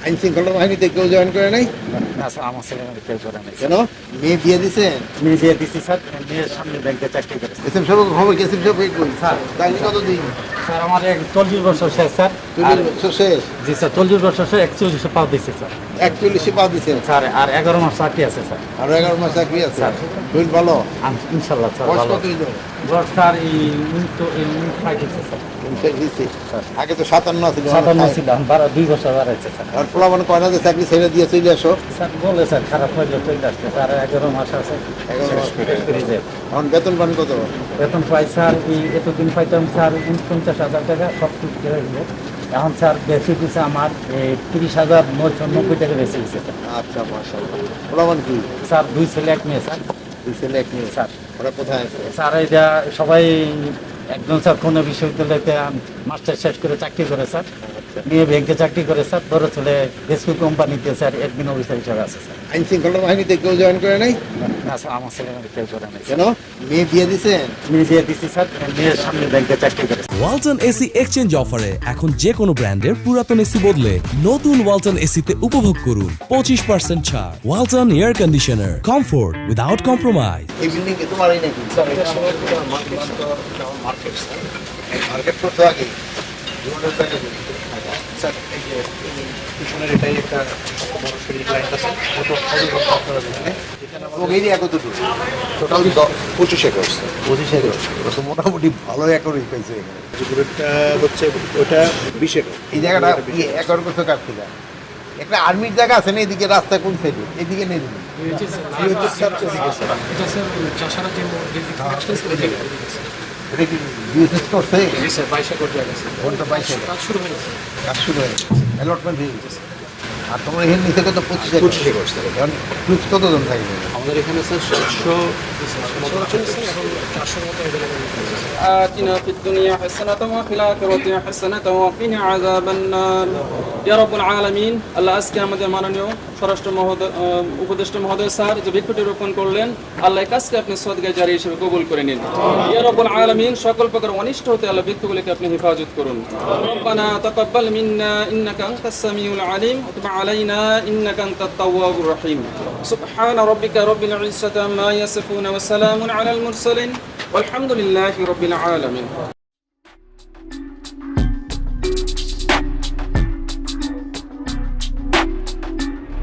আইন শৃঙ্খলা বাহিনীতে কেউ জয়েন করে নাই? না স্যার, আমার ছেলেমেয়ে কেউ করে নাই। কেন? মেয়ে বিয়ে দিছেন? মেয়ে দিয়ে দিচ্ছি স্যার, মেয়ের সামনে ব্যাংকে চাকরি করে। এসএম সাহেব খবর কি? এসএম সাহেব কই? স্যার চাকরি কতদিন? স্যার আমার 40 বছর শেষ স্যার। 40 বছর শেষ? জি স্যার, 40 বছর শেষ, 41 পাও দিচ্ছে স্যার। 41 পা দিছেন? স্যার আর 11 মাস চাকরি আছে স্যার। আরো 11 মাস চাকরি আছে? স্যার। শরীর ভালো? ইনশাল্লাহ স্যার বয়স ভালো। কত হইল? বয়স স্যার এই ফাইভ দিচ্ছে স্যার। স্যার। আগে তো 57 ছিল। 57 ছিল, 2 বছর বাড়াইছে স্যার। আর পোলাপান কয় না যে চাকরি ছেড়ে দিয়ে চলে আসো? স্যার বলে স্যার খারাপ হয়ে চলে আসছে স্যার, 11 মাস আছে। 11 মাস শেষ করে যায়। এখন বেতন পান কত? বেতন পাই স্যার, এতদিন পাইতাম স্যার 49,000 টাকা, সব কিছু হয়ে গেল। এখন স্যার বেশি দিচ্ছে আমার 30,990 টাকা বেশি দিচ্ছে স্যার। আচ্ছা, মাশাআল্লাহ। পোলাপান কি? স্যার 2 ছেলে 1 মেয়ে স্যার। 2 ছেলে 1 মেয়ে। স্যার ওরা কোথায় আছে? স্যার এটা সবাই একজন স্যার কোনো বিশ্ববিদ্যালয়তে মাস্টার শেষ করে চাকরি করে স্যার, মেয়ে ব্যাংকে চাকরি করে স্যার, বড় ছেলে এসপি কোম্পানিতে স্যার অ্যাডমিন অফিসার হিসাবে আছে স্যার। আইন শৃঙ্খলা বাহিনীতে কেউ জয়েন করে নাই? না স্যার, আমার ছেলেমেয়ে কেউ করে নাই। কেন? মেয়ে বিয়ে দিছেন? মেয়ে দিয়ে দিচ্ছি স্যার, মেয়ের সামনে ব্যাংকে চাকরি করে। ওয়ালটন এসি এক্সচেঞ্জ অফারে এখন যে কোনো ব্র্যান্ডের পুরাতন এসি বদলে নতুন ওয়ালটন এসিতে উপভোগ করুন 25% ছাড়। Walton air conditioner, comfort without compromise. এই বিল্ডিং কি তোমারই নাকি? মার্কেট করছো আগে? জীবনের জায়গা কি? স্যার এই যে পিছনের এটাই একটা বড় সিঁড়ি লাইন আছে, ওটা আপনারা দেখলেন। এবং এরিয়া কতটুকু? Total 25 acre. 25 একর। ওরা তো মোটামুটি ভালো একরই পেয়েছে এখানে। যেগুলোটা হচ্ছে ওটা 20 একর। এই জায়গাটা একর করছো কার থেকে? একটা আর্মির জায়গা আছে না এদিকে, রাস্তা কোন সাইডে? এদিকে নেই দিদি। এটা কি বিএসএস করছে? ঘন্টা 22 একর। কাজ শুরু হয়ে গেছে। অ্যালটমেন্ট হয়ে গেছে। আর তোমার এখানে নিচে কত? 25 একর। 25 acre sir. এখন টুরিস্ট কতজন থাকবে? আমাদের এখানে স্যার 700 آتنا في الدنيا حسنة وفي الآخرة حسنة وقنا عذاب النار يا رب العالمين। আল্লাহ আজকে আমাদের মাননীয় স্বরাষ্ট্র মহোদয় উপদেষ্টা মহোদয় স্যার যে বৃক্ষটি রোপণ করলেন, আল্লাহ এই কাজকে আপনি সদকায়ে জারি হিসেবে কবুল করে নিন। ইয়া রব্বুল আলামিন, সকল প্রকার অনিষ্ট হতে আল্লাহ বৃক্ষগুলিকে আপনি হেফাজত করুন। রব্বানা তাকাব্বাল মিন্না ইন্নাকা আনতাস সামিউল আলিম ওয়া তুব আলাইনা ইন্নাকা আনতাত তাওয়াবুর রহিম। সুবহানা রাব্বিকা রাব্বিল ইজ্জাতি আম্মা ইয়াসিফুন ওয়া সালামুন আলাল মুরসালিন والحمد لله رب العالمين।